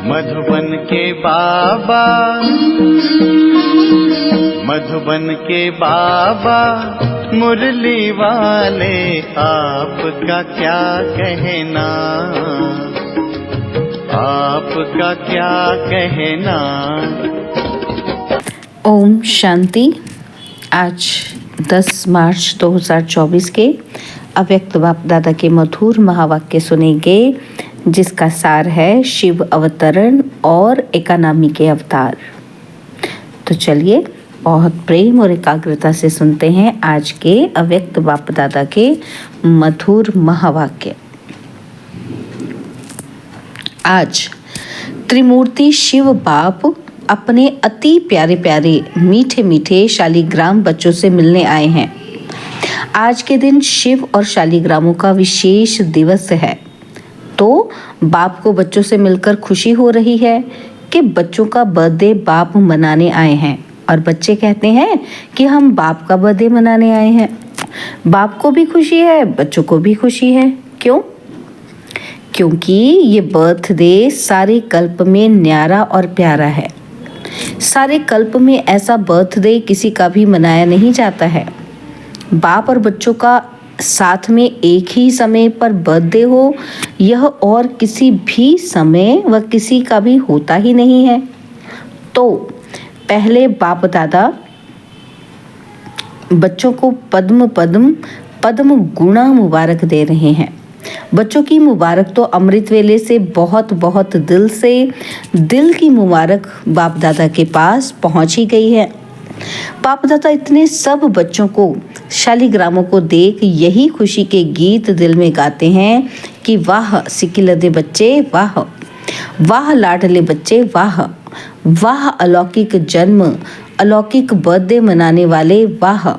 मधुबन के बाबा, मधुबन के बाबा मुरली वाले, आपका क्या कहना, आपका क्या कहना। ओम शांति। आज 10 मार्च 2024 के अव्यक्त बाप दादा के मधुर महावाक्य सुनेंगे, जिसका सार है शिव अवतरण और एकानामी के अवतार। तो चलिए बहुत प्रेम और एकाग्रता से सुनते हैं आज के अव्यक्त बाप दादा के मधुर महावाक्य। आज त्रिमूर्ति शिव बाप अपने अति प्यारे प्यारे मीठे मीठे शालिग्राम बच्चों से मिलने आए हैं। आज के दिन शिव और शालिग्रामों का विशेष दिवस है, तो बाप को बच्चों से मिलकर खुशी हो रही है कि बच्चों का बर्थडे बाप मनाने आए हैं। और बच्चे कहते हैं कि हम बाप का बर्थडे मनाने आए हैं। बाप को भी खुशी है, बच्चों को भी खुशी है। क्यों? क्योंकि ये बर्थडे सारे कल्प में न्यारा और प्यारा है। सारे कल्प में ऐसा बर्थडे किसी का भी मनाया नहीं जाता है। बाप और बच्चों का साथ में एक ही समय पर बर्थडे हो, यह और किसी भी समय व किसी का भी होता ही नहीं है। तो पहले बाप दादा बच्चों को पद्म पद्म पद्म गुणा मुबारक दे रहे हैं। बच्चों की मुबारक तो अमृत वेले से बहुत बहुत दिल की मुबारक बाप दादा के पास पहुंच ही गई है। बाप दादा इतने सब बच्चों को शालिग्रामों को देख यही खुशी के गीत दिल में गाते हैं कि वाह सिकिलदे बच्चे, वाह वाह लाडले बच्चे, वाह वाह अलौकिक जन्म, अलौकिक बर्थडे मनाने वाले, वाह।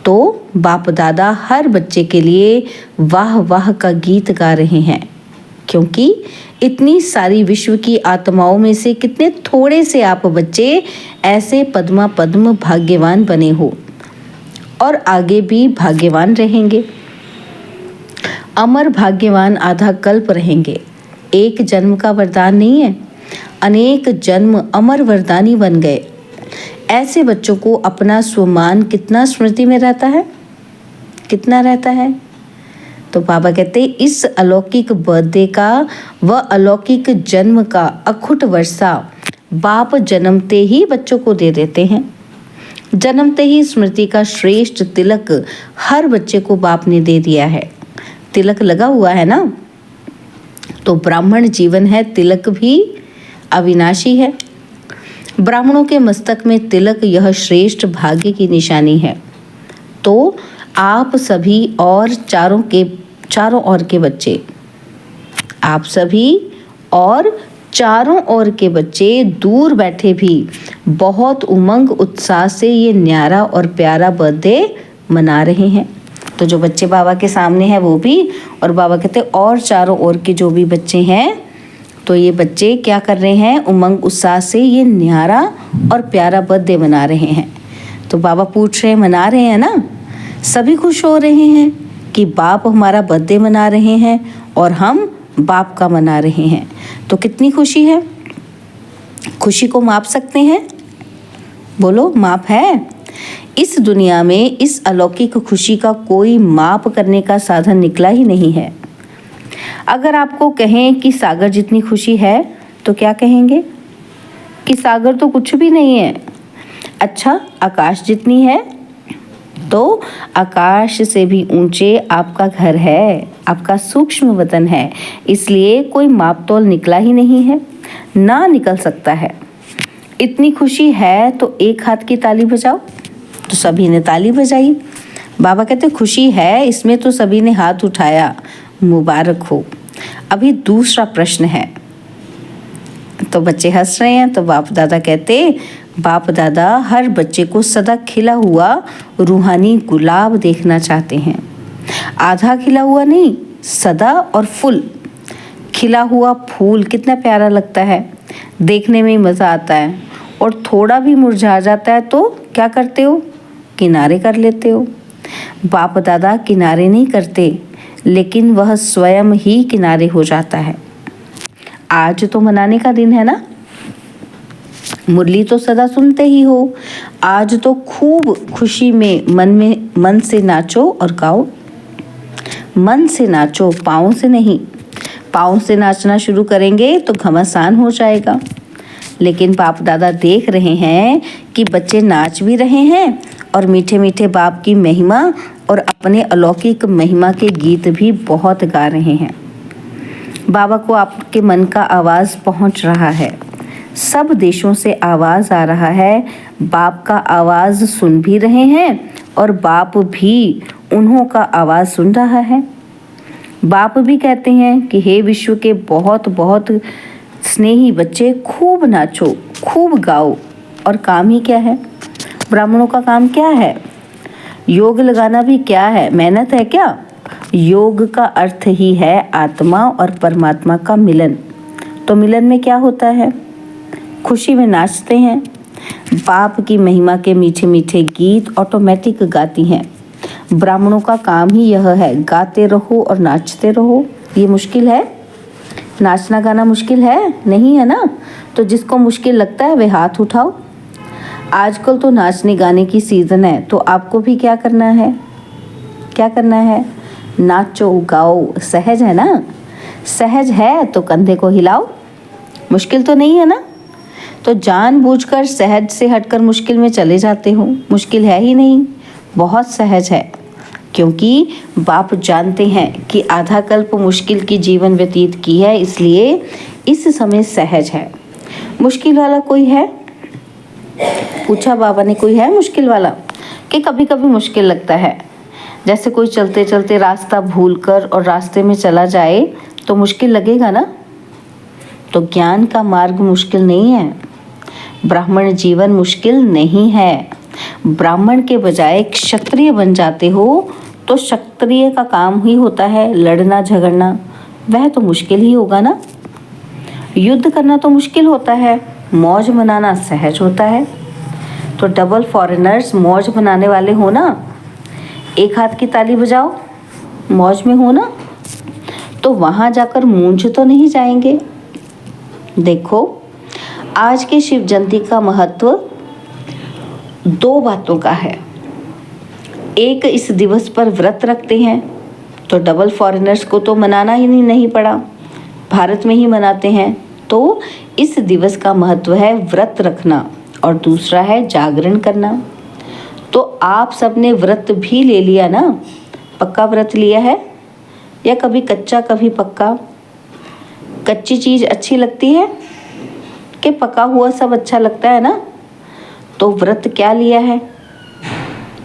तो बाप दादा हर बच्चे के लिए वाह वाह का गीत गा रहे हैं, क्योंकि इतनी सारी विश्व की आत्माओं में से कितने थोड़े से आप बच्चे ऐसे पद्मा पद्म भाग्यवान बने हो और आगे भी भाग्यवान रहेंगे। अमर भाग्यवान आधा कल्प रहेंगे। एक जन्म का वरदान नहीं है, अनेक जन्म अमर वरदानी बन गए। ऐसे बच्चों को अपना स्वमान कितना स्मृति में रहता है, कितना रहता है। तो बाबा कहते इस अलौकिक बर्थडे का व अलौकिक जन्म का अखुट वर्षा बाप जन्मते ही बच्चों को दे देते हैं। जन्मते ही स्मृति का श्रेष्ठ तिलक हर बच्चे को बाप ने दे दिया है। तिलक लगा हुआ है ना, तो ब्राह्मण जीवन है, तिलक भी अविनाशी है। ब्राह्मणों के मस्तक में तिलक यह श्रेष्ठ भाग्य की निशानी है। तो आप सभी और चारों ओर के बच्चे, आप सभी और चारों ओर के बच्चे दूर बैठे भी बहुत उमंग उत्साह से ये न्यारा और प्यारा बर्थडे मना रहे हैं। तो जो बच्चे बाबा के सामने हैं वो भी, और बाबा कहते और चारों ओर के जो भी बच्चे हैं, तो ये बच्चे क्या कर रहे हैं, उमंग उत्साह से ये न्यारा और प्यारा बर्थडे मना रहे हैं। तो बाबा पूछ रहे हैं, मना रहे हैं ना? सभी खुश हो रहे हैं कि बाप हमारा बर्थडे मना रहे हैं और हम बाप का मना रहे हैं। तो कितनी खुशी है। खुशी को माप सकते हैं? बोलो, माप है? इस दुनिया में इस अलौकिक खुशी का कोई माप करने का साधन निकला ही नहीं है। अगर आपको कहें कि सागर जितनी खुशी है, तो क्या कहेंगे? कि सागर तो कुछ भी नहीं है। अच्छा, आकाश जितनी है, तो आकाश से भी ऊंचे आपका घर है, आपका सूक्ष्म वतन है। इसलिए कोई माप तोल निकला ही नहीं है, ना निकल सकता है। इतनी खुशी है तो एक हाथ की ताली बजाओ। तो सभी ने ताली बजाई। बाबा कहते खुशी है, इसमें तो सभी ने हाथ उठाया, मुबारक हो। अभी दूसरा प्रश्न है। तो बच्चे हंस रहे हैं। तो बाप दादा कहते, बाप दादा हर बच्चे को सदा खिला हुआ रूहानी गुलाब देखना चाहते हैं। आधा खिला हुआ नहीं, सदा और फुल खिला हुआ फूल कितना प्यारा लगता है, देखने में मज़ा आता है। और थोड़ा भी मुरझा जाता है तो क्या करते हो? किनारे कर लेते हो। बाप दादा किनारे नहीं करते, लेकिन वह स्वयं ही किनारे हो जाता है। आज तो मनाने का दिन है ना, मुरली तो सदा सुनते ही हो। आज तो खूब खुशी में मन से नाचो और गाओ। मन से नाचो, पाँव से नहीं। पाँव से नाचना शुरू करेंगे तो घमासान हो जाएगा। लेकिन बाप दादा देख रहे हैं कि बच्चे नाच भी रहे हैं और मीठे मीठे बाप की महिमा और अपने अलौकिक महिमा के गीत भी बहुत गा रहे हैं। बाबा को आपके मन का आवाज़ पहुंच रहा है। सब देशों से आवाज़ आ रहा है। बाप का आवाज़ सुन भी रहे हैं और बाप भी उन्हों का आवाज़ सुन रहा है। बाप भी कहते हैं कि हे विश्व के बहुत बहुत स्नेही बच्चे, खूब नाचो, खूब गाओ। और काम ही क्या है? ब्राह्मणों का काम क्या है? योग लगाना भी क्या है? मेहनत है क्या? योग का अर्थ ही है आत्मा और परमात्मा का मिलन। तो मिलन में क्या होता है? खुशी में नाचते हैं। बाप की महिमा के मीठे मीठे गीत ऑटोमेटिक गाती हैं। ब्राह्मणों का काम ही यह है, गाते रहो और नाचते रहो। ये मुश्किल है? नाचना गाना मुश्किल है? नहीं है ना? तो जिसको मुश्किल लगता है वे हाथ उठाओ। आजकल तो नाचने गाने की सीज़न है, तो आपको भी क्या करना है? क्या करना है? नाचो गाओ। सहज है ना? सहज है तो कंधे को हिलाओ। मुश्किल तो नहीं है ना? तो जानबूझकर सहज से हटकर मुश्किल में चले जाते हो। मुश्किल है ही नहीं, बहुत सहज है। क्योंकि बाप जानते हैं कि आधा कल्प मुश्किल की जीवन व्यतीत की है, इसलिए इस समय सहज है। मुश्किल वाला कोई है? पूछा बाबा ने, कोई है मुश्किल वाला? कि कभी कभी मुश्किल लगता है। जैसे कोई चलते चलते रास्ता भूलकर और रास्ते में चला जाए तो मुश्किल लगेगा ना? तो ज्ञान का मार्ग मुश्किल नहीं है। ब्राह्मण जीवन मुश्किल नहीं है। ब्राह्मण के बजाय क्षत्रिय बन जाते हो तो क्षत्रिय का काम ही होता है लड़ना झगड़ना। वह तो मुश्किल ही होगा ना। युद्ध करना तो मुश्किल होता है, मौज मनाना सहज होता है। तो डबल फॉरेनर्स मौज मनाने वाले हो ना, एक हाथ की ताली बजाओ, मौज में हो ना, तो वहाँ जाकर मूंझ तो नहीं जाएंगे। देखो, आज के शिव जयंती का महत्व 2 बातों का है। एक, इस दिवस पर व्रत रखते हैं, तो डबल फॉरेनर्स को तो मनाना ही नहीं पड़ा, भारत में ही मनाते हैं। तो इस दिवस का महत्व है व्रत रखना और दूसरा है जागरण करना। तो आप सबने व्रत भी ले लिया ना? पक्का व्रत लिया है या कभी कच्चा कभी पक्का? कच्ची चीज़ अच्छी लगती है कि पका हुआ सब अच्छा लगता है ना? तो व्रत क्या लिया है?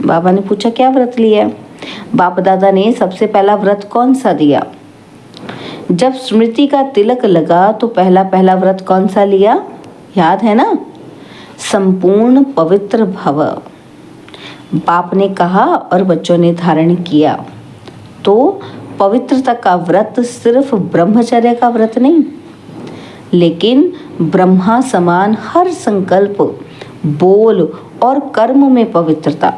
बाबा ने पूछा क्या व्रत लिया है? बाप दादा ने सबसे पहला व्रत कौन सा दिया? जब स्मृति का तिलक लगा तो पहला व्रत कौन सा लिया? याद है ना? संपूर्ण पवित्र भव। बाप ने कहा और बच्चों ने धारण किया। तो पवित्रता का व्रत सिर्फ ब्रह्मचर्य का व्रत नहीं, लेकिन ब्रह्मा समान हर संकल्प, बोल और कर्म में पवित्रता,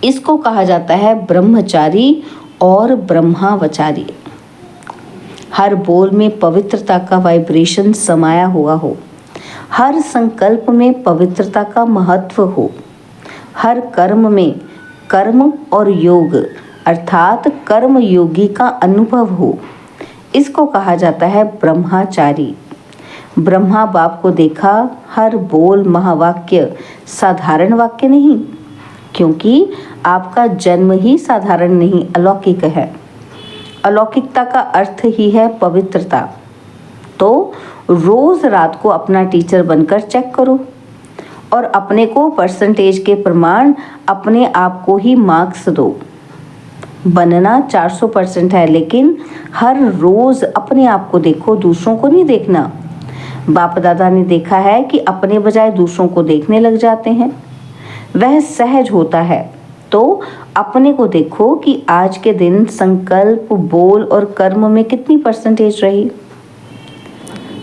इसको कहा जाता है ब्रह्मचारी और ब्रह्मावचारी। हर बोल में पवित्रता का वाइब्रेशन समाया हुआ हो, हर संकल्प में पवित्रता का महत्व हो, हर कर्म में कर्म और योग अर्थात कर्म योगी का अनुभव हो, इसको कहा जाता है ब्रह्मचारी। ब्रह्मा बाप को देखा, हर बोल महावाक्य साधारण वाक्य नहीं, क्योंकि आपका जन्म ही साधारण नहीं अलौकिक है। अलौकिकता का अर्थ ही है पवित्रता। तो रोज रात को अपना टीचर बनकर चेक करो और अपने को परसेंटेज के प्रमाण अपने आप को ही मार्क्स दो। बनना 400% है, लेकिन हर रोज अपने आप को देखो, दूसरों को नहीं देखना। बाप दादा ने देखा है कि अपने बजाय दूसरों को देखने लग जाते हैं, वह सहज होता है। तो अपने को देखो कि आज के दिन संकल्प, बोल और कर्म में कितनी परसेंटेज रही।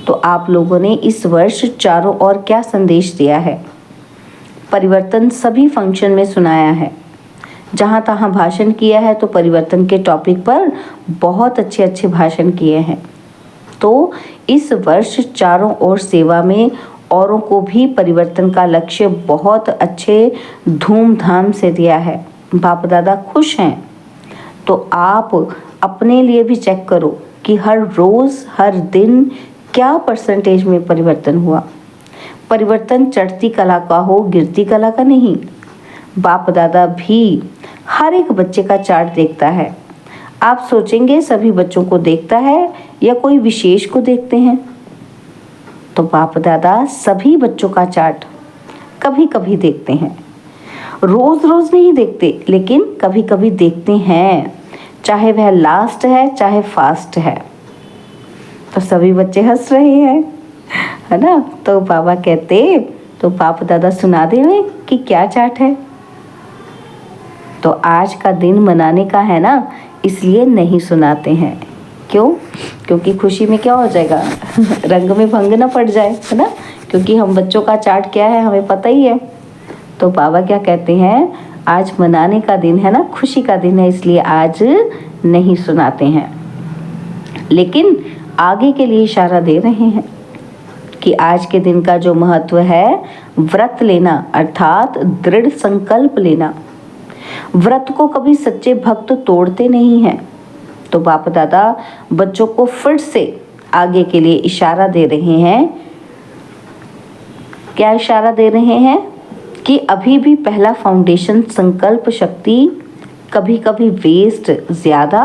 तो आप लोगों ने इस वर्ष चारों ओर क्या संदेश दिया है? परिवर्तन सभी फंक्शन में सुनाया है, जहाँ तहाँ भाषण किया है। तो परिवर्तन के टॉपिक पर बहुत अच्छे भाषण किए हैं। तो इस वर्ष चारों ओर सेवा में औरों को भी परिवर्तन का लक्ष्य बहुत अच्छे धूमधाम से दिया है। बाप दादा खुश हैं। तो आप अपने लिए भी चेक करो कि हर रोज़ हर दिन क्या परसेंटेज में परिवर्तन हुआ। परिवर्तन चढ़ती कला का हो, गिरती कला का नहीं। बाप दादा भी हर एक बच्चे का चार्ट देखता है। आप सोचेंगे सभी बच्चों को देखता है या कोई विशेष को देखते हैं? तो बाप दादा सभी बच्चों का चार्ट कभी कभी देखते हैं। रोज रोज नहीं देखते, लेकिन कभी कभी देखते हैं, चाहे वह लास्ट है चाहे फास्ट है। तो सभी बच्चे हंस रहे हैं, है ना? तो बाबा कहते, तो बाप दादा सुना देवे कि क्या चार्ट है। तो आज का दिन मनाने का है ना, इसलिए नहीं सुनाते हैं। क्यों? क्योंकि खुशी में क्या हो जाएगा रंग में भंग ना पड़ जाए, है ना? क्योंकि हम बच्चों का चार्ट क्या है हमें पता ही है। तो बाबा क्या कहते हैं, आज मनाने का दिन है ना, खुशी का दिन है, इसलिए आज नहीं सुनाते हैं। लेकिन आगे के लिए इशारा दे रहे हैं कि आज के दिन का जो महत्व है, व्रत लेना अर्थात दृढ़ संकल्प लेना। व्रत को कभी सच्चे भक्त तोड़ते नहीं हैं। तो बाप दादा बच्चों को फिर से आगे के लिए इशारा दे रहे हैं। क्या इशारा दे रहे हैं? कि अभी भी पहला फाउंडेशन संकल्प शक्ति कभी कभी वेस्ट ज़्यादा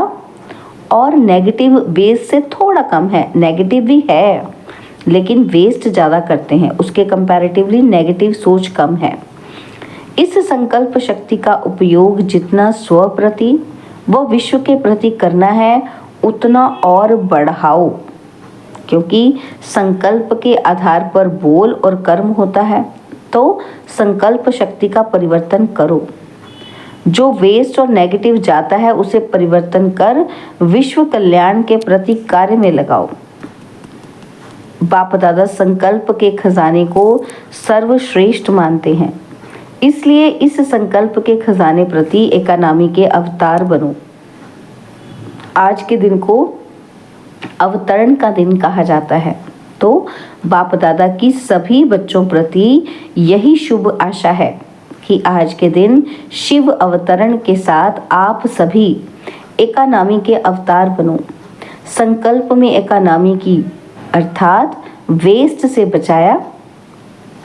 और नेगेटिव बेस से थोड़ा कम है। नेगेटिव भी है लेकिन वेस्ट ज़्यादा करते हैं, उसके कंपैरेटिवली नेगेटिव सोच कम है। इस संकल्प शक्ति का उपयोग जितना स्व प्रति व विश्व के प्रति करना है उतना और बढ़ाओ, क्योंकि संकल्प के आधार पर बोल और कर्म होता है। तो संकल्प शक्ति का परिवर्तन करो। जो वेस्ट और नेगेटिव जाता है उसे परिवर्तन कर विश्व कल्याण के प्रति कार्य में लगाओ। बाप दादा संकल्प के खजाने को सर्वश्रेष्ठ मानते हैं, इसलिए इस संकल्प के खजाने प्रति एकानामी के अवतार बनो। आज के दिन को अवतरण का दिन कहा जाता है। तो बाप दादा की सभी बच्चों प्रति यही शुभ आशा है कि आज के दिन शिव अवतरण के साथ आप सभी एकानामी के अवतार बनो। संकल्प में एकानामी की अर्थात वेस्ट से बचाया,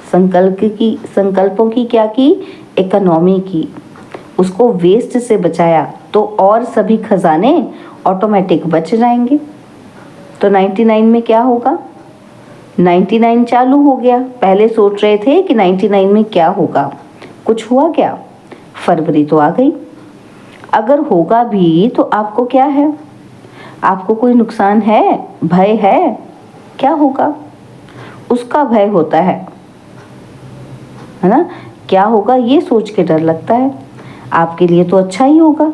संकल्पों की क्या की? इकोनॉमी की, उसको वेस्ट से बचाया तो और सभी खजाने ऑटोमेटिक बच जाएंगे। तो 99 में क्या होगा? 99 चालू हो गया। पहले सोच रहे थे कि 99 में क्या होगा, कुछ हुआ क्या? फरवरी तो आ गई। अगर होगा भी तो आपको क्या है? आपको कोई नुकसान है, भय है? क्या होगा? उसका भय होता है ना? क्या होगा ये सोच के डर लगता है। आपके लिए तो अच्छा ही होगा।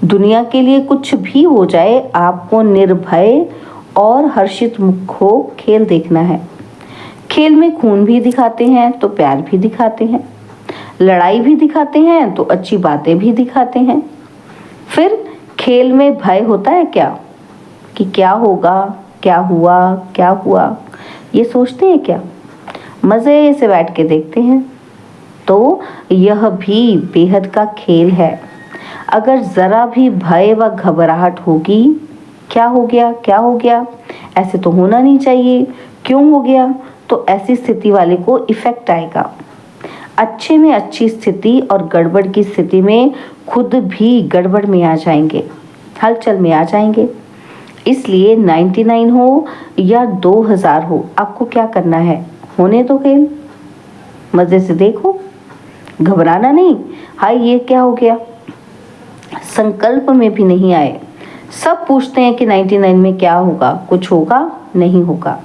दुनिया के लिए कुछ भी हो जाए, आपको निर्भय और हर्षित मुख हो खेल देखना है। खेल में खून भी दिखाते हैं तो प्यार भी दिखाते हैं, लड़ाई भी दिखाते हैं तो अच्छी बातें भी दिखाते हैं। फिर खेल में भय होता है क्या? कि क्या होगा, क्या हुआ, क्या हुआ, ये सोचते हैं क्या? मज़े से बैठ के देखते हैं। तो यह भी बेहद का खेल है। अगर ज़रा भी भय व घबराहट होगी, क्या हो गया, क्या हो गया, ऐसे तो होना नहीं चाहिए, क्यों हो गया, तो ऐसी स्थिति वाले को इफ़ेक्ट आएगा। अच्छे में अच्छी स्थिति और गड़बड़ की स्थिति में खुद भी गड़बड़ में आ जाएंगे, हलचल में आ जाएंगे। इसलिए 99 हो या 2000 हो, आपको क्या करना है? होने दो खेल, मज़े से देखो, घबराना नहीं। हाय ये क्या हो गया? संकल्प में भी नहीं आए। सब पूछते हैं कि 99 में क्या होगा, कुछ होगा? नहीं होगा।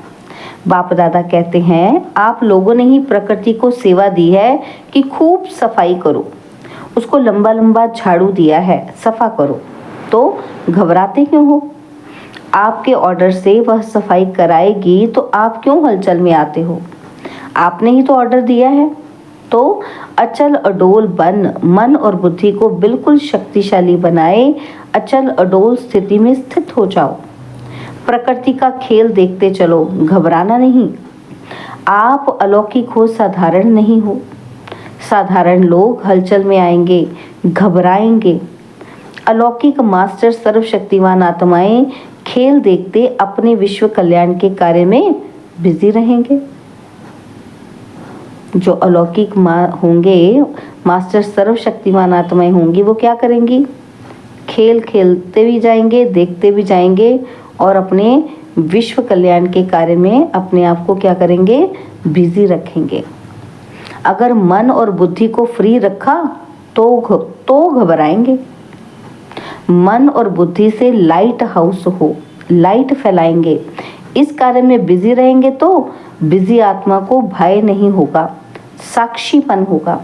बाप दादा कहते हैं आप लोगों ने ही प्रकृति को सेवा दी है कि खूब सफाई करो, उसको लंबा लंबा झाड़ू दिया है, सफा करो, तो घबराते क्यों हो? आपके ऑर्डर से वह सफाई कराएगी तो आप क्यों हलचल में आते हो? आपने ही तो ऑर्डर दिया है। तो अचल अडोल बन मन और बुद्धि को बिल्कुल शक्तिशाली बनाए, अचल अडोल स्थिति में स्थित हो जाओ। प्रकृति का खेल देखते चलो, घबराना नहीं। आप अलौकिक हो, साधारण नहीं हो। साधारण लोग हलचल में आएंगे, घबराएंगे। अलौकिक मास्टर सर्वशक्तिमान आत्माएं खेल देखते अपने विश्व कल्याण के कार्य में बिजी रहेंगे। जो अलौकिक होंगे, मास्टर सर्वशक्तिमान आत्माएं होंगी, वो क्या करेंगी? खेल खेलते भी जाएंगे, देखते भी जाएंगे और अपने विश्व कल्याण के कार्य में अपने आप को क्या करेंगे? बिजी रखेंगे। अगर मन और बुद्धि को फ्री रखा तो घबराएंगे। मन और बुद्धि से लाइट हाउस हो, लाइट फैलाएंगे। इस कार्य में बिजी रहेंगे तो बिजी आत्मा को भय नहीं होगा, साक्षीपन होगा।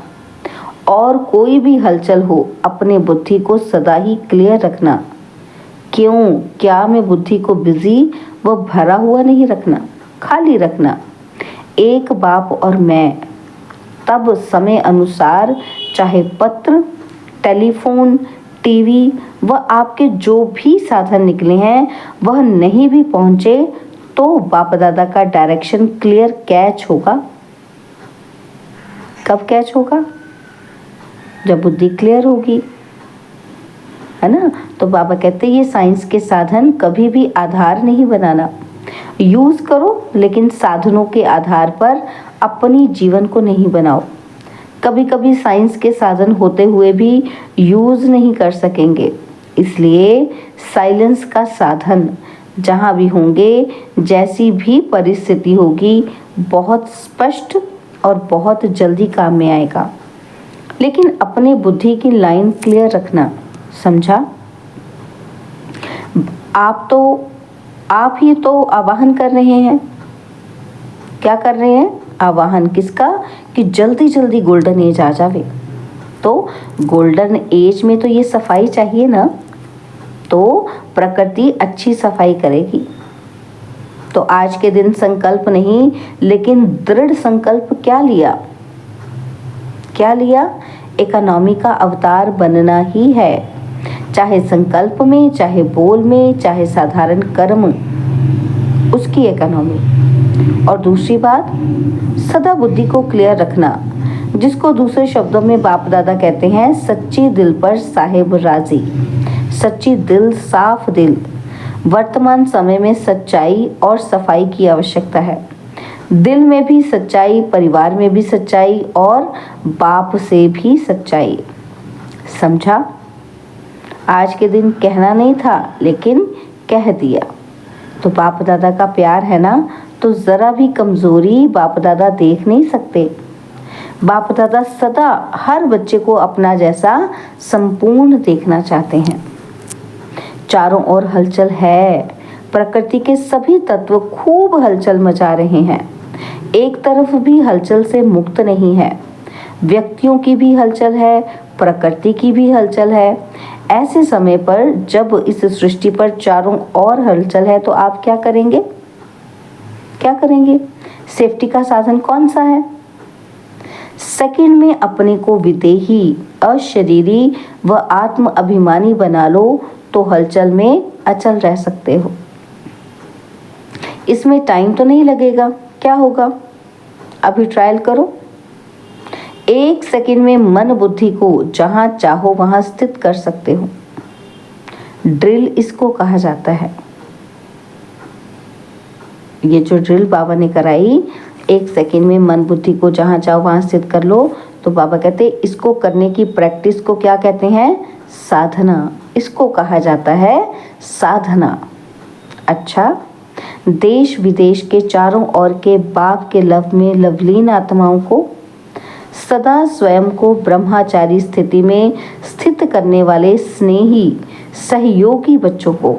और कोई भी हलचल हो, अपने बुद्धि को सदा ही क्लियर रखना। क्यों? क्या में बुद्धि को बिजी व भरा हुआ नहीं रखना, खाली रखना। एक बाप और मैं, तब समय अनुसार चाहे पत्र, टेलीफोन, टीवी व आपके जो भी साधन निकले हैं वह नहीं भी पहुंचे तो बाप दादा का डायरेक्शन क्लियर कैच होगा। कब कैच होगा? जब बुद्धि क्लियर होगी, है ना। तो बाबा कहते हैं ये साइंस के साधन कभी भी आधार नहीं बनाना। यूज करो लेकिन साधनों के आधार पर अपनी जीवन को नहीं बनाओ। कभी कभी साइंस के साधन होते हुए भी यूज नहीं कर सकेंगे, इसलिए साइलेंस का साधन जहाँ भी होंगे, जैसी भी परिस्थिति होगी, बहुत स्पष्ट और बहुत जल्दी काम में आएगा। लेकिन अपने बुद्धि की लाइन क्लियर रखना, समझा? आप ही तो आवाहन कर रहे हैं। क्या कर रहे हैं? आवाहन किसका? कि जल्दी जल्दी गोल्डन एज आ जावे। तो गोल्डन एज में तो ये सफाई चाहिए ना, तो प्रकृति अच्छी सफाई करेगी। तो आज के दिन संकल्प नहीं, लेकिन दृढ़ संकल्प क्या लिया? क्या लिया? इकोनॉमी का अवतार बनना ही है, चाहे संकल्प में, चाहे बोल में, चाहे साधारण कर्म, उसकी इकोनॉमी। और दूसरी बात, सदा बुद्धि को क्लियर रखना, जिसको दूसरे शब्दों में बाप दादा कहते हैं सच्ची दिल पर साहिब राजी। सच्ची दिल, साफ दिल। वर्तमान समय में सच्चाई और सफाई की आवश्यकता है। दिल में भी सच्चाई, परिवार में भी सच्चाई और बाप से भी सच्चाई। समझा? आज के दिन कहना नहीं था, लेकिन कह दिया। तो बाप दादा का प्यार है ना, तो जरा भी कमजोरी बाप दादा देख नहीं सकते। बाप दादा सदा हर बच्चे को अपना जैसा संपूर्ण देखना चाहते हैं। चारों ओर हलचल है, प्रकृति के सभी तत्व खूब हलचल मचा रहे हैं। एक तरफ भी हलचल से मुक्त नहीं है। व्यक्तियों की भी हलचल है, प्रकृति की भी हलचल है। ऐसे समय पर जब इस सृष्टि पर चारों ओर हलचल है, तो आप क्या करेंगे? क्या करेंगे? सेफ्टी का साधन कौन सा है? सेकंड में अपने को विदेही, अशरीरी व आत्म अभिमानी बना लो, तो हलचल में अचल रह सकते हो। इसमें टाइम तो नहीं लगेगा। क्या होगा? अभी ट्रायल करो। 1 सेकंड में मन बुद्धि को जहां चाहो वहां स्थित कर सकते हो। ड्रिल इसको कहा जाता है। ये जो ड्रिल बाबा ने कराई, 1 सेकंड में मन बुद्धि को जहां चाहो वहां स्थित कर लो, तो बाबा कहते हैं इसको करने की प्रैक्टिस को क्या कहते हैं? साधना। इसको कहा जाता है साधना। अच्छा, देश विदेश के चारों ओर के बाप के लव में लवलीन आत्माओं को, सदा स्वयं को ब्रह्मचारी स्थिति में स्थित करने वाले स्नेही सहयोगी बच्चों को,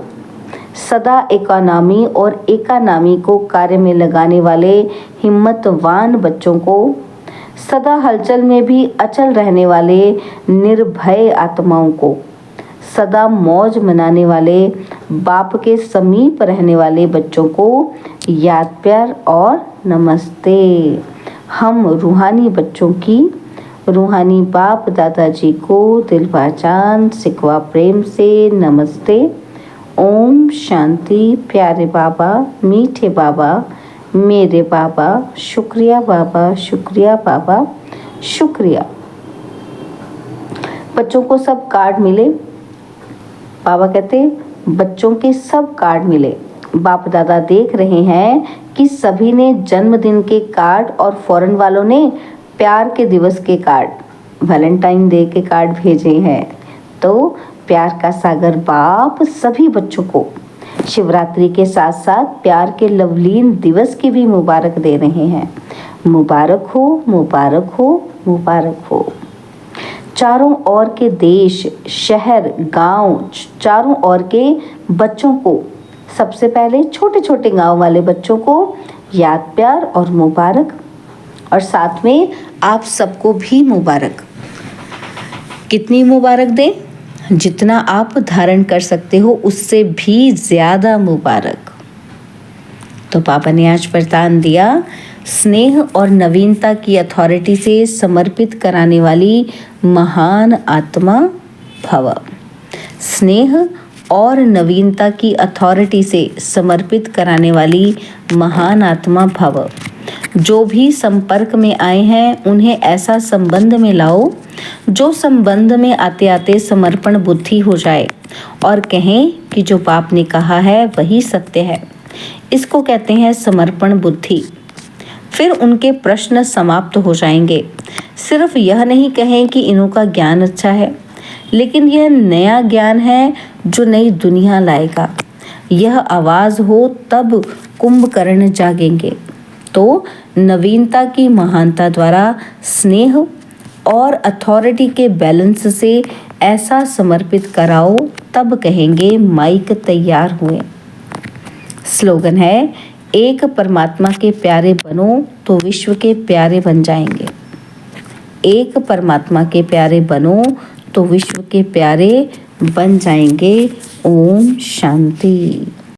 सदा इकोनॉमी और एकानामी को कार्य में लगाने वाले हिम्मतवान बच्चों को, सदा हलचल में भी अचल रहने वाले निर्भय आत्माओं को, सदा मौज मनाने वाले बाप के समीप रहने वाले बच्चों को याद, प्यार और नमस्ते। हम रूहानी बच्चों की रूहानी बाप दादाजी को दिल पहचान सिकवा प्रेम से नमस्ते ओम शांति। प्यारे बाबा, मीठे बाबा, मेरे बाबा, शुक्रिया बाबा, शुक्रिया बाबा, शुक्रिया। बच्चों को सब कार्ड मिले। बाबा कहते बच्चों के सब कार्ड मिले। बाप दादा देख रहे हैं कि सभी ने जन्मदिन के कार्ड और फॉरेन वालों ने प्यार के दिवस के कार्ड, वैलेंटाइन डे के कार्ड भेजे हैं। तो प्यार का सागर बाप सभी बच्चों को शिवरात्रि के साथ साथ प्यार के लवलीन दिवस की भी मुबारक दे रहे हैं। मुबारक हो, मुबारक हो, मुबारक हो। चारों ओर के देश, शहर, गांव, चारों ओर के बच्चों को, सबसे पहले छोटे छोटे गांव वाले बच्चों को याद, प्यार और मुबारक, और साथ में आप सबको भी मुबारक। कितनी मुबारक दें? जितना आप धारण कर सकते हो उससे भी ज़्यादा मुबारक। तो पापा ने आज वरदान दिया, स्नेह और नवीनता की अथॉरिटी से समर्पित कराने वाली महान आत्मा भव। स्नेह और नवीनता की अथॉरिटी से समर्पित कराने वाली महान आत्मा भव। जो भी संपर्क में आए हैं उन्हें ऐसा संबंध में लाओ जो संबंध में आते आते समर्पण बुद्धि हो जाए और कहें कि जो बाप ने कहा है वही सत्य है। इसको कहते हैं समर्पण बुद्धि। फिर उनके प्रश्न समाप्त हो जाएंगे। सिर्फ यह नहीं कहें कि इन्हों का ज्ञान अच्छा है, लेकिन यह नया ज्ञान है जो नई दुनिया लाएगा। यह आवाज़ हो तब कुंभकर्ण जागेंगे। तो नवीनता की महानता द्वारा स्नेह और अथॉरिटी के बैलेंस से ऐसा समर्पित कराओ, तब कहेंगे माइक तैयार हुए। स्लोगन है, एक परमात्मा के प्यारे बनो तो विश्व के प्यारे बन जाएंगे। एक परमात्मा के प्यारे बनो तो विश्व के प्यारे बन जाएंगे। ओम शांति।